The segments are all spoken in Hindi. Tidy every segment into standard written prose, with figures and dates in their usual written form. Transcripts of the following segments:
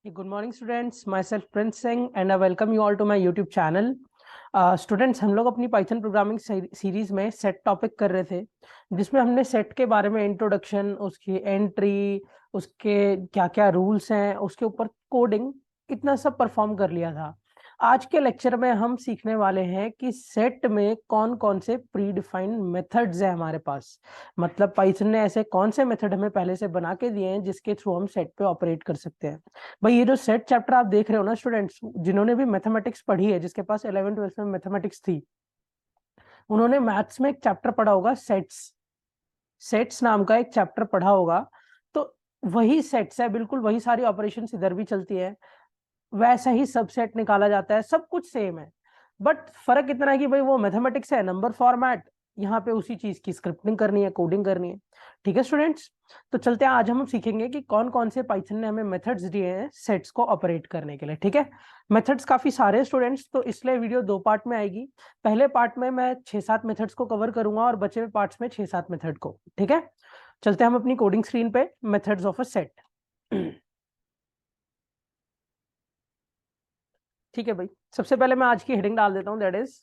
Good morning students, myself Prince Singh and I welcome you all to my YouTube channel. Students हम लोग अपनी पाइथन प्रोग्रामिंग सीरीज में सेट टॉपिक कर रहे थे, जिसमें हमने सेट के बारे में इंट्रोडक्शन, उसकी एंट्री, उसके क्या क्या रूल्स हैं, उसके ऊपर कोडिंग, इतना सब परफॉर्म कर लिया था। आज के लेक्चर में हम सीखने वाले हैं कि सेट में कौन कौन से प्री डिफाइंड मेथड्स हैं हमारे पास। मतलब पाइथन ने ऐसे कौन से मेथड हमें पहले से बना के दिए हैं जिसके थ्रू हम सेट पे ऑपरेट कर सकते हैं। भाई ये जो सेट चैप्टर आप देख रहे हो ना स्टूडेंट्स, जिन्होंने भी मैथमेटिक्स पढ़ी है, जिसके पास 11th 12th में मैथमेटिक्स थी, उन्होंने मैथ्स में एक चैप्टर पढ़ा होगा, सेट्स। सेट्स नाम का एक चैप्टर पढ़ा होगा। तो वही सेट्स है, बिल्कुल वही सारी ऑपरेशन इधर भी चलती है, वैसा ही सबसेट निकाला जाता है, सब कुछ सेम है। बट फर्क इतना है कि भाई वो मैथमेटिक्स है, नंबर फॉर्मेट, यहाँ पे उसी चीज की स्क्रिप्टिंग करनी है, कोडिंग करनी है। ठीक है स्टूडेंट्स, तो चलते हैं। आज हम सीखेंगे कि कौन कौन से पाइथन ने हमें मेथड्स दिए हैं सेट्स को ऑपरेट करने के लिए। ठीक है, मेथड्स काफी सारे स्टूडेंट्स, तो इसलिए वीडियो दो पार्ट में आएगी। पहले पार्ट में मैं 6-7 मेथड्स को कवर करूंगा और बचे हुए पार्ट्स में 6-7 मेथड को। ठीक है, चलते हैं हम अपनी कोडिंग स्क्रीन पे, मेथड्स ऑफ अ सेट। ठीक है भाई, सबसे पहले मैं आज की हेडिंग डाल देता हूं, that is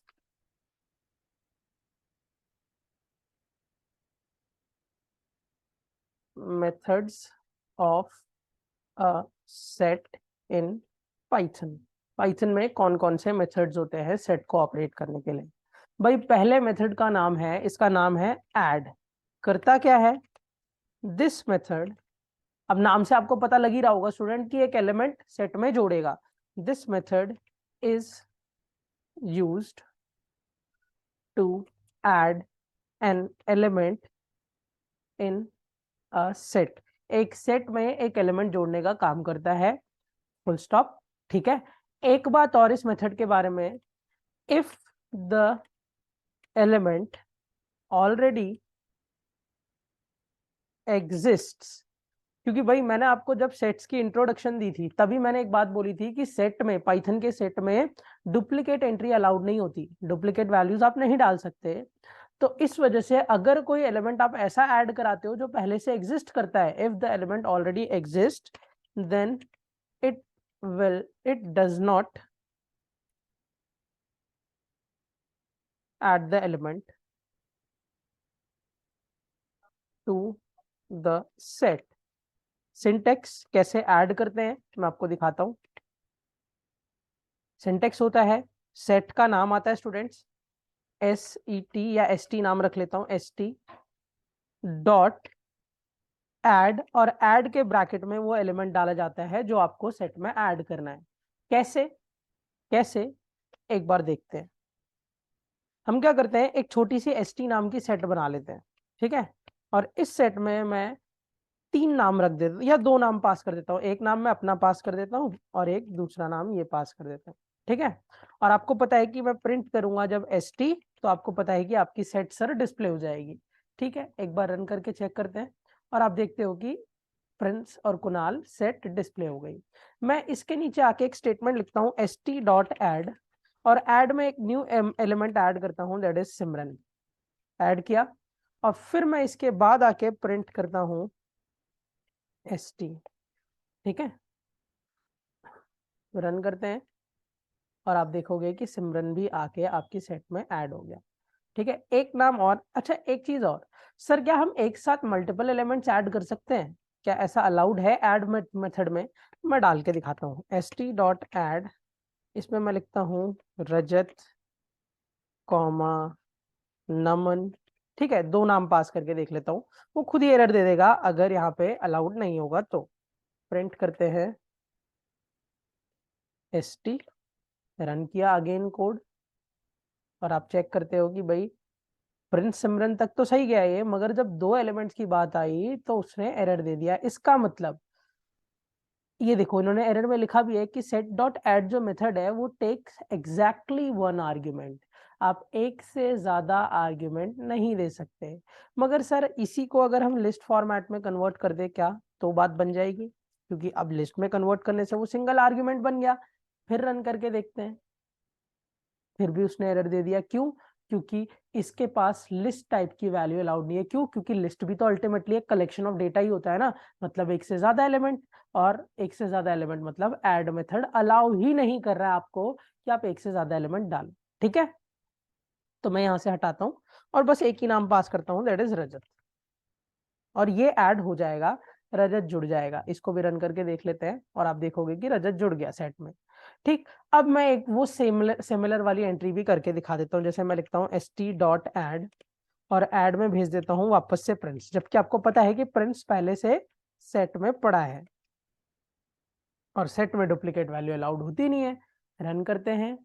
methods of a set in Python. Python में कौन कौन से मेथड्स होते हैं सेट को ऑपरेट करने के लिए। भाई पहले मेथड का नाम है, इसका नाम है ऐड। करता क्या है दिस मेथड? अब नाम से आपको पता लग ही रहा होगा स्टूडेंट कि एक एलिमेंट सेट में जोड़ेगा। This method is used to add an element in set. एक सेट में एक एलिमेंट जोड़ने का काम करता है, फुल स्टॉप। ठीक है, एक बात और इस मेथड के बारे में, if the element already exists. क्योंकि भाई मैंने आपको जब सेट्स की इंट्रोडक्शन दी थी तभी मैंने एक बात बोली थी कि सेट में, पाइथन के सेट में डुप्लीकेट एंट्री अलाउड नहीं होती, डुप्लीकेट वैल्यूज आप नहीं डाल सकते। तो इस वजह से अगर कोई एलिमेंट आप ऐसा ऐड कराते हो जो पहले से एग्जिस्ट करता है, if the element already exist, then it does not add the element to the set। Syntax कैसे ऐड करते हैं मैं आपको दिखाता हूं। सिंटेक्स होता है, सेट का नाम आता है स्टूडेंट्स, SET या ST नाम रख लेता हूं, ST डॉट ऐड, और ऐड के ब्रैकेट में वो एलिमेंट डाला जाता है जो आपको सेट में ऐड करना है। कैसे कैसे एक बार देखते हैं। हम क्या करते हैं, एक छोटी सी ST नाम की सेट बना लेते हैं। ठीक है, और इस सेट में मैं 3 नाम रख देता हूँ या 2 नाम पास कर देता हूँ। एक नाम मैं अपना पास कर देता हूँ और एक दूसरा नाम ये पास कर देता हूँ। ठीक है, और आपको पता है कि मैं प्रिंट करूंगा जब ST, तो आपको पता है कि आपकी सेट सर डिस्प्ले हो जाएगी। ठीक है, एक बार रन करके चेक करते हैं और आप देखते हो कि प्रिंस और कुणाल सेट डिस्प्ले हो गई। मैं इसके नीचे आके एक स्टेटमेंट लिखता हूँ, ST डॉट ऐड, और ऐड में एक न्यू एलिमेंट ऐड करता हूँ, दैट इज सिमरन। ऐड किया और फिर मैं इसके बाद आके प्रिंट करता हूँ ST। ठीक है, रन करते हैं और आप देखोगे कि सिमरन भी आके आपकी सेट में ऐड हो गया। ठीक है, एक नाम और, अच्छा एक चीज और, सर क्या हम एक साथ मल्टीपल एलिमेंट्स ऐड कर सकते हैं? क्या ऐसा अलाउड है ऐड मेथड में? मैं डाल के दिखाता हूँ, ST डॉट ऐड, इसमें मैं लिखता हूँ रजत कॉमा नमन। ठीक है, 2 नाम पास करके देख लेता हूँ, वो खुद ही एरर दे देगा अगर यहाँ पे अलाउड नहीं होगा तो। प्रिंट करते हैं ST, रन किया अगेन कोड, और आप चेक करते हो कि भाई प्रिंस सिमरन तक तो सही गया ये, मगर जब 2 एलिमेंट्स की बात आई तो उसने एरर दे दिया। इसका मतलब ये देखो, इन्होंने एरर में लिखा भी है कि सेट डॉट ऐड जो मेथड है वो टेक्स एग्जैक्टली 1 आर्ग्यूमेंट, आप एक से ज्यादा आर्ग्यूमेंट नहीं दे सकते। मगर सर इसी को अगर हम लिस्ट फॉर्मेट में कन्वर्ट कर दे क्या, तो बात बन जाएगी, क्योंकि अब लिस्ट में कन्वर्ट करने से वो सिंगल आर्ग्यूमेंट बन गया। फिर रन करके देखते हैं, फिर भी उसने एरर दे दिया। क्यों? क्योंकि इसके पास लिस्ट टाइप की वैल्यू अलाउड नहीं है। क्यों? क्योंकि लिस्ट भी तो अल्टीमेटली एक कलेक्शन ऑफ डेटा ही होता है ना, मतलब एक से ज्यादा एलिमेंट, और एक से ज्यादा एलिमेंट मतलब ऐड मेथड अलाउ ही नहीं कर रहा है आपको कि आप एक से ज्यादा एलिमेंट डालो। ठीक है, तो मैं यहां से हटाता हूं और बस एक ही नाम पास करता हूं, दैट इज रजत, और ये ऐड हो जाएगा, रजत जुड़ जाएगा। इसको भी रन करके देख लेते हैं और आप देखोगे कि रजत जुड़ गया सेट में। ठीक, अब मैं एक वो सिमिलर वाली एंट्री भी करके दिखा देता हूँ। जैसे मैं लिखता हूँ st.add और ऐड में भेज देता हूँ वापस से प्रिंस, जबकि आपको पता है कि प्रिंस पहले से सेट में पड़ा है और सेट में डुप्लीकेट वैल्यू अलाउड होती नहीं है। रन करते हैं,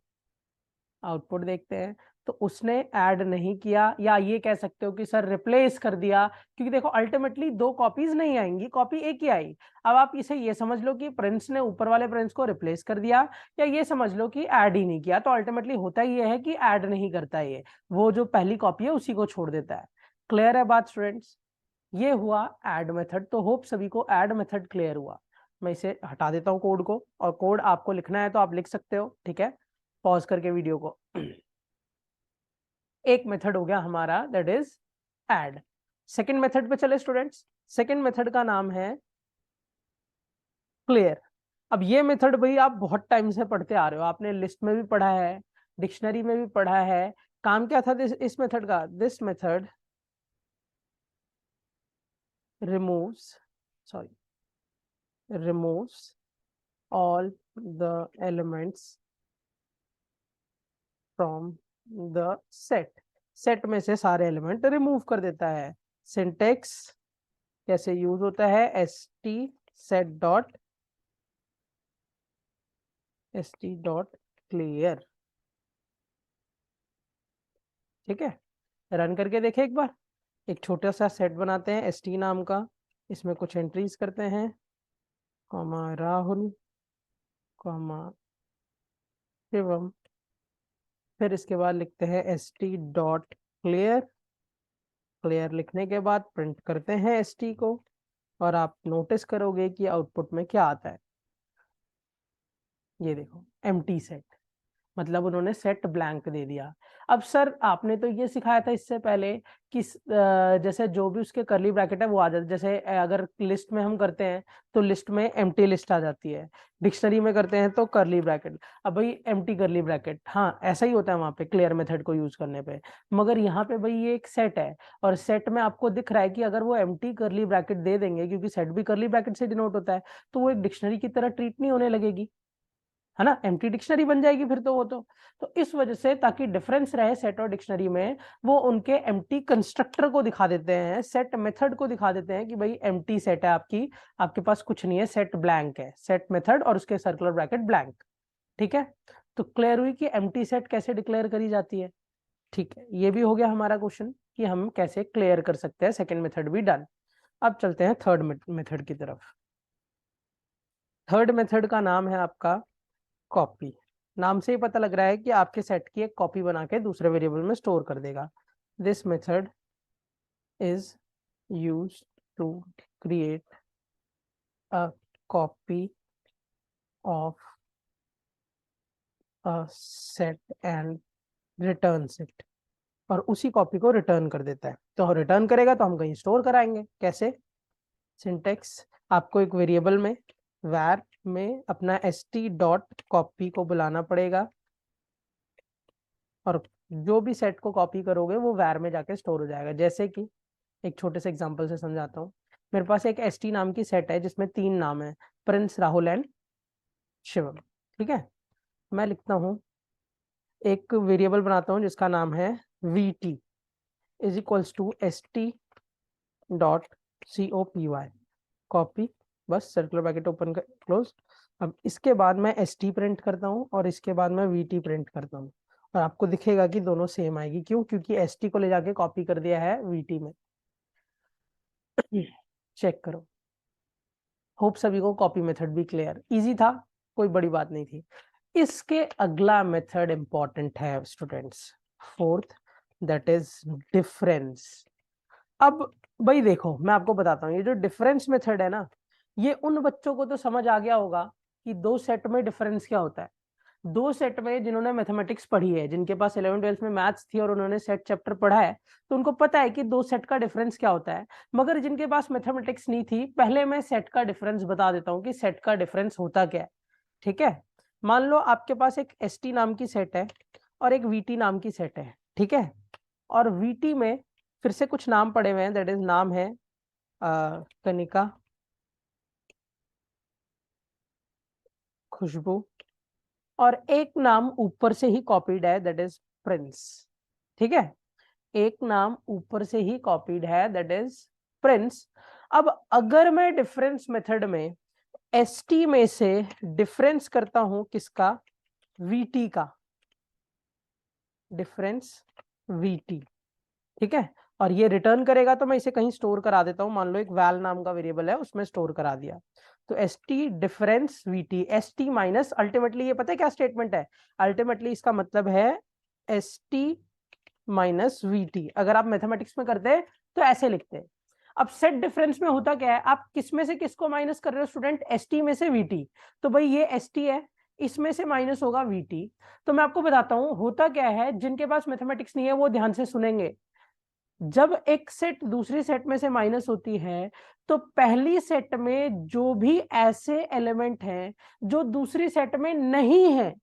आउटपुट देखते हैं, तो उसने ऐड नहीं किया, या ये कह सकते हो कि सर रिप्लेस कर दिया, क्योंकि देखो अल्टीमेटली दो कॉपीज नहीं आएंगी, कॉपी एक ही आई। अब आप इसे ये समझ लो कि प्रिंस ने ऊपर वाले प्रिंस को रिप्लेस कर दिया, या ये समझ लो कि ऐड ही नहीं किया। तो अल्टीमेटली होता ये है कि ऐड नहीं करता, ये वो जो पहली कॉपी है उसी को छोड़ देता है। क्लियर है बात स्टूडेंट्स? ये हुआ ऐड मेथड। तो होप सभी को ऐड मेथड क्लियर हुआ। मैं इसे हटा देता हूँ कोड को, और कोड आपको लिखना है तो आप लिख सकते हो, ठीक है, पॉज करके वीडियो को। एक मेथड हो गया हमारा, that is add. Second method पे चले स्टूडेंट्स। सेकंड मेथड का नाम है क्लियर। अब ये मेथड भाई आप बहुत टाइम से पढ़ते आ रहे हो, आपने लिस्ट में भी पढ़ा है, डिक्शनरी में भी पढ़ा है। काम क्या था इस मेथड का? This method removes, sorry, removes all the elements from the set। Set में से सारे एलिमेंट रिमूव कर देता है। सिंटेक्स कैसे यूज होता है? st.clear। ठीक है, रन करके देखें एक बार। एक छोटा सा सेट बनाते हैं st नाम का, इसमें कुछ एंट्रीज करते हैं, कॉमा राहुल, कॉमा शिवम, फिर इसके बाद लिखते हैं st.clear। क्लियर लिखने के बाद प्रिंट करते हैं st को, और आप नोटिस करोगे कि आउटपुट में क्या आता है। ये देखो, एम्प्टी सेट, मतलब उन्होंने सेट ब्लैंक दे दिया। अब सर आपने तो ये सिखाया था इससे पहले कि जैसे जो भी उसके करली ब्रैकेट है वो आ जाता है। जैसे अगर लिस्ट में हम करते हैं तो लिस्ट में एम्प्टी लिस्ट आ जाती है, डिक्शनरी में करते हैं तो करली ब्रैकेट। अब भाई एम्प्टी करली ब्रैकेट, हाँ ऐसा ही होता है वहां पे क्लियर मेथड को यूज करने पे। मगर यहाँ पे भाई ये एक सेट है, और सेट में आपको दिख रहा है कि अगर वो एम्प्टी करली ब्रैकेट दे देंगे, क्योंकि सेट भी करली ब्रैकेट से डिनोट होता है, तो वो एक डिक्शनरी की तरह ट्रीट नहीं होने लगेगी, है ना, एम्प्टी डिक्शनरी बन जाएगी फिर तो वो तो इस वजह से, ताकि डिफरेंस रहे सेट और डिक्शनरी में, वो उनके एम्प्टी कंस्ट्रक्टर को दिखा देते हैं, सेट मेथड को दिखा देते हैं कि भाई एम्प्टी सेट है आपकी, आपके पास कुछ नहीं है, सेट ब्लैंक है, सेट मेथड और उसके सर्कुलर ब्रैकेट ब्लैंक। ठीक है, तो क्लियर हुई कि एम्प्टी सेट कैसे डिक्लेयर करी जाती है। ठीक है, ये भी हो गया हमारा क्वेश्चन कि हम कैसे क्लियर कर सकते हैं, सेकेंड मेथड भी डन। अब चलते हैं थर्ड मेथड की तरफ। थर्ड मेथड का नाम है आपका कॉपी। नाम से ही पता लग रहा है कि आपके सेट की एक कॉपी बना के दूसरे वेरिएबल में स्टोर कर देगा। This method is used to create a copy of a set and returns it, और उसी कॉपी को रिटर्न कर देता है। तो रिटर्न करेगा तो हम कहीं स्टोर कराएंगे, कैसे? सिंटेक्स, आपको एक वेरिएबल में var में अपना st.copy को बुलाना पड़ेगा, और जो भी सेट को कॉपी करोगे वो var में जाके स्टोर हो जाएगा। जैसे कि एक छोटे से एग्जांपल से समझाता हूँ। मेरे पास एक st नाम की सेट है जिसमें 3 नाम है, प्रिंस, राहुल एंड शिवम। ठीक है, मैं लिखता हूँ, एक वेरिएबल बनाता हूँ जिसका नाम है vt is equals to st.copy, copy, बस सर्कुलर ब्रैकेट ओपन कर क्लोज। अब इसके बाद मैं st प्रिंट करता हूँ और इसके बाद मैं vt प्रिंट करता हूँ, और आपको दिखेगा कि दोनों सेम आएगी। क्यों? क्योंकि st को ले जाके कॉपी कर दिया है vt में। चेक करो, होप सभी को कॉपी मेथड भी क्लियर, इजी था, कोई बड़ी बात नहीं थी। इसके अगला मेथड इंपॉर्टेंट है students, fourth, that is difference. अब भाई देखो, मैं आपको बताता हूँ, ये जो डिफरेंस मेथड है ना, ये उन बच्चों को तो समझ आ गया होगा कि दो सेट में डिफरेंस क्या होता है। दो सेट में जिन्होंने मैथमेटिक्स पढ़ी है, जिनके पास 11th-12th में मैथ्स थी और उन्होंने सेट चैप्टर पढ़ा है, तो उनको पता है कि दो सेट का डिफरेंस क्या होता है। मगर जिनके पास मैथमेटिक्स नहीं थी, पहले मैं सेट का डिफरेंस बता देता हूँ कि सेट का डिफरेंस होता क्या है। ठीक है, मान लो आपके पास एक एस नाम की सेट है और एक वीटी नाम की सेट है। ठीक है, और वीटी में फिर से कुछ नाम पड़े हुए हैं, दैट इज नाम है कनिका, खुशबू, और एक नाम ऊपर से ही कॉपीड है, दैट इज प्रिंस। ठीक है, एक नाम ऊपर से ही कॉपीड है, दैट इज प्रिंस। अब अगर मैं डिफरेंस मेथड में एसटी में से डिफरेंस करता हूं किसका, वीटी का, डिफरेंस वीटी। ठीक है, और ये रिटर्न करेगा तो मैं इसे कहीं स्टोर करा देता हूं, मान लो एक वैल नाम का वेरिएबल है उसमें स्टोर करा दिया। तो S T difference VT, S T minus, ultimately ये पता है क्या स्टेटमेंट है, अल्टीमेटली इसका मतलब है एस टी माइनस वीटी। अगर आप मैथमेटिक्स में करते हैं तो ऐसे लिखते हैं। अब सेट डिफरेंस में होता क्या है, आप किस में से किसको माइनस कर रहे हो स्टूडेंट, एस टी में से वीटी। तो भाई ये एस टी है, इसमें से माइनस होगा वीटी। तो मैं आपको बताता हूं होता क्या है, जिनके पास मैथमेटिक्स नहीं है वो ध्यान से सुनेंगे। जब एक सेट दूसरी सेट में से माइनस होती है, तो पहली सेट में जो भी ऐसे एलिमेंट हैं जो दूसरी सेट में नहीं है,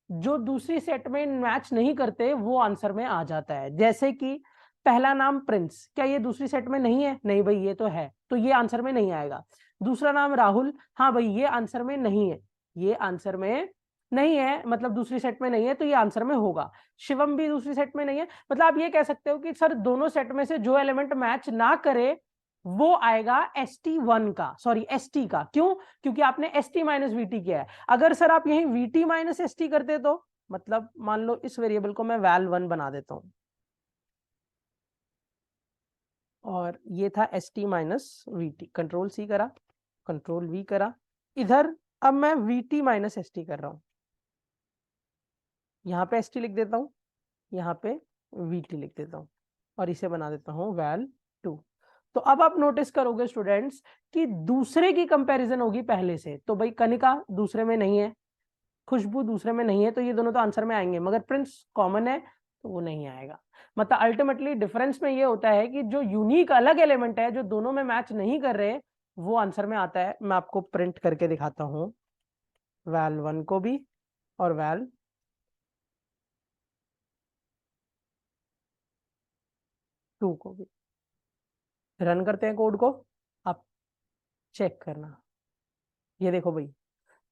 जो दूसरी सेट में मैच नहीं करते, वो आंसर में आ जाता है। जैसे कि पहला नाम प्रिंस, क्या ये दूसरी सेट में नहीं है, नहीं भाई ये तो है, तो ये आंसर में नहीं आएगा। दूसरा नाम राहुल, हाँ भाई ये आंसर में नहीं है, ये आंसर में नहीं है, मतलब दूसरी सेट में नहीं है, तो ये आंसर में होगा। शिवम भी दूसरी सेट में नहीं है, मतलब आप ये कह सकते हो कि सर दोनों सेट में से जो एलिमेंट मैच ना करे वो आएगा एस टी वन का, सॉरी एस टी का। क्यों, क्योंकि आपने एस टी माइनस वीटी किया है। अगर सर आप यही वीटी माइनस एस टी करते तो, मतलब मान लो इस वेरिएबल को मैं वैल वन बना देता हूं, और ये था S T minus V T, control C करा, कंट्रोल वी करा, इधर अब मैं वीटी माइनस एस टी कर रहा हूं, यहाँ पे एस टी लिख देता हूँ, यहाँ पे वीटी लिख देता हूँ, और इसे बना देता हूँ वैल टू। तो अब आप नोटिस करोगे स्टूडेंट्स कि दूसरे की कंपैरिजन होगी पहले से। तो भाई कनिका दूसरे में नहीं है, खुशबू दूसरे में नहीं है, तो ये दोनों तो आंसर में आएंगे, मगर प्रिंस कॉमन है तो वो नहीं आएगा। मतलब अल्टीमेटली डिफरेंस में ये होता है कि जो यूनिक अलग एलिमेंट है जो दोनों में मैच नहीं कर रहे, वो आंसर में आता है। मैं आपको प्रिंट करके दिखाता हूँ, वैल वन को भी और वैल टू को भी। रन करते हैं कोड को, आप चेक करना। ये देखो भाई,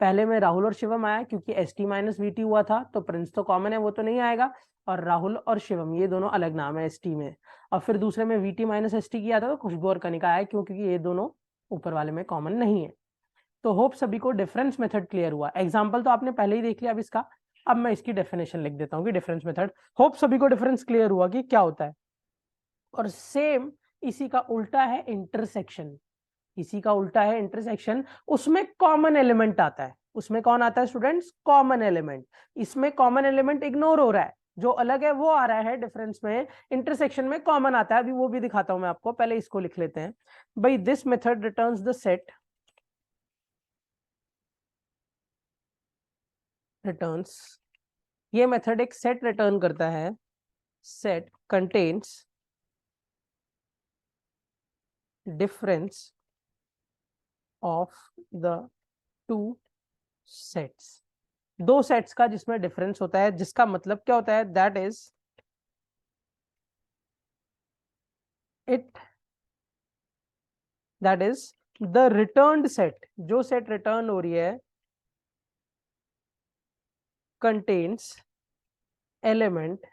पहले में राहुल और शिवम आया, क्योंकि S T minus we T हुआ था, तो प्रिंस तो कॉमन है वो तो नहीं आएगा, और राहुल और शिवम ये दोनों अलग नाम है एस टी में। और फिर दूसरे में we T minus S T किया था तो खुशबू और कनिका आया, क्योंकि ये दोनों ऊपर वाले में कॉमन नहीं है। तो होप सभी को डिफरेंस मेथड क्लियर हुआ। एग्जाम्पल तो आपने पहले ही देख लिया अब इसका, अब मैं इसकी डेफिनेशन लिख देता हूँ कि डिफरेंस मेथड। होप सभी को डिफरेंस क्लियर हुआ कि क्या होता है। और सेम इसी का उल्टा है इंटरसेक्शन, इसी का उल्टा है इंटरसेक्शन। उसमें कॉमन एलिमेंट आता है, उसमें कौन आता है स्टूडेंट्स, कॉमन एलिमेंट। इसमें कॉमन एलिमेंट इग्नोर हो रहा है, जो अलग है वो आ रहा है डिफरेंस में, इंटरसेक्शन में कॉमन आता है। अभी वो भी दिखाता हूं मैं आपको, पहले इसको लिख लेते हैं भाई। This method returns the set, returns, ये मेथड एक सेट रिटर्न करता है, set contains difference of the two sets, दो सेट्स का जिसमें डिफरेंस होता है। जिसका मतलब क्या होता है, that is it, that is the returned set, जो सेट रिटर्न हो रही है contains element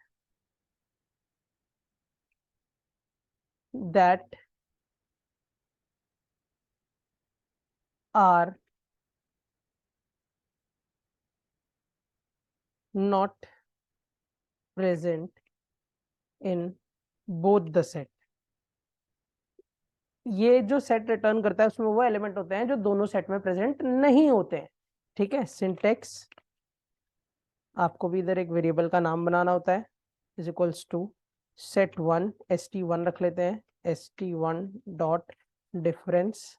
that are not present in both the set. ये जो सेट रिटर्न करता है उसमें वो एलिमेंट होते हैं जो दोनों सेट में प्रेजेंट नहीं होते हैं। ठीक है, सिंटेक्स, आपको भी इधर एक वेरिएबल का नाम बनाना होता है, is equals to set one, S T one रख लेते हैं, S T one dot difference,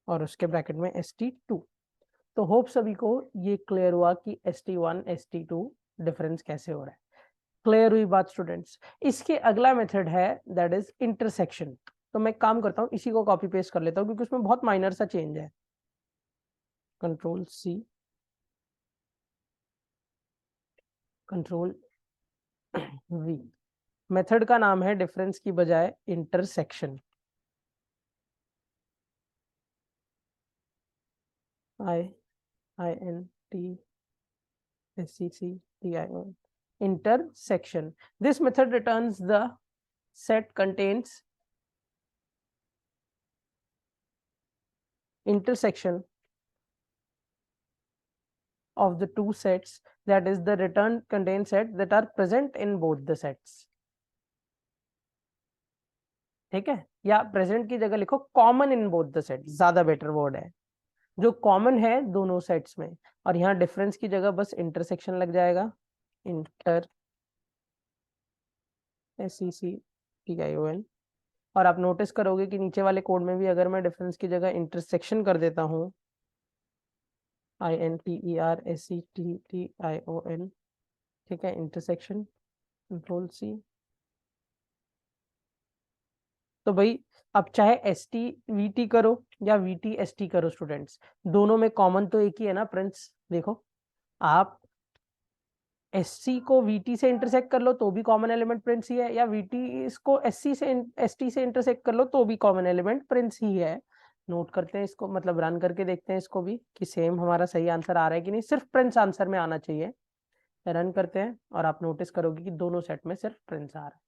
और उसके ब्रैकेट में एस टी टू। तो होप सभी को ये क्लियर हुआ कि ST1 ST2 डिफरेंस कैसे हो रहा है। क्लियर हुई बात स्टूडेंट्स? इसके अगला मेथड है दैट इज इंटरसेक्शन। तो मैं काम करता हूँ, इसी को कॉपी पेस्ट कर लेता हूँ क्योंकि उसमें बहुत माइनर सा चेंज है। Control C, control V। Method का नाम है डिफरेंस की बजाय intersection. INTSECTION, intersection. This method returns the set contains intersection of the two sets, that is the return contains set that are present in both the sets. ठीक है, या प्रेजेंट की जगह लिखो common in both the set, ज्यादा बेटर वर्ड है, जो कॉमन है दोनों सेट्स में। और यहाँ डिफरेंस की जगह बस इंटरसेक्शन लग जाएगा, इंटर SECTION। और आप नोटिस करोगे कि नीचे वाले कोड में भी अगर मैं डिफरेंस की जगह इंटरसेक्शन कर देता हूँ, INTERSECTION, ठीक है, इंटरसेक्शन, कंट्रोल C। तो भाई अब चाहे ST VT करो या VT ST करो स्टूडेंट्स, दोनों में कॉमन तो एक ही है ना प्रिंस। देखो आप SC को VT से इंटरसेक्ट कर लो तो भी कॉमन एलिमेंट प्रिंस ही है, या VT इसको SC से ST से इंटरसेक्ट कर लो तो भी कॉमन एलिमेंट प्रिंस ही है। नोट करते हैं इसको, मतलब रन करके देखते हैं इसको भी कि सेम हमारा सही आंसर आ रहा है कि नहीं। सिर्फ प्रिंस आंसर में आना चाहिए। रन करते हैं और आप नोटिस करोगे कि दोनों सेट में सिर्फ प्रिंस आ रहा है।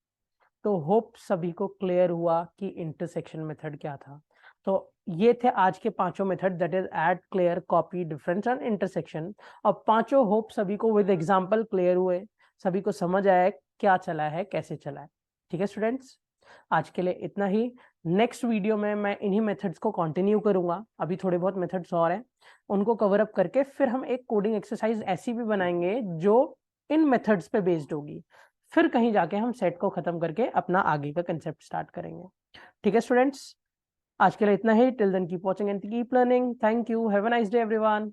तो होप सभी को क्लियर हुआ कि इंटरसेक्शन मेथड क्या था। तो ये थे आज के पांचों method, that is add, clear, copy, difference and intersection. और पांचों होप सभी को विद एग्जांपल क्लियर हुए, सभी को समझ आया क्या चला है, कैसे चला है। ठीक है स्टूडेंट्स, आज के लिए इतना ही। नेक्स्ट वीडियो में मैं इन्हीं मेथड्स को कंटिन्यू करूंगा। अभी थोड़े बहुत मेथड्स और हैं, उनको कवर अप करके फिर हम एक कोडिंग एक्सरसाइज ऐसी भी बनाएंगे जो इन मेथड्स पे बेस्ड होगी। फिर कहीं जाके हम सेट को खत्म करके अपना आगे का कंसेप्ट स्टार्ट करेंगे। ठीक है स्टूडेंट्स, आज के लिए इतना ही। Till then keep watching and keep learning. Thank you, have a nice day everyone.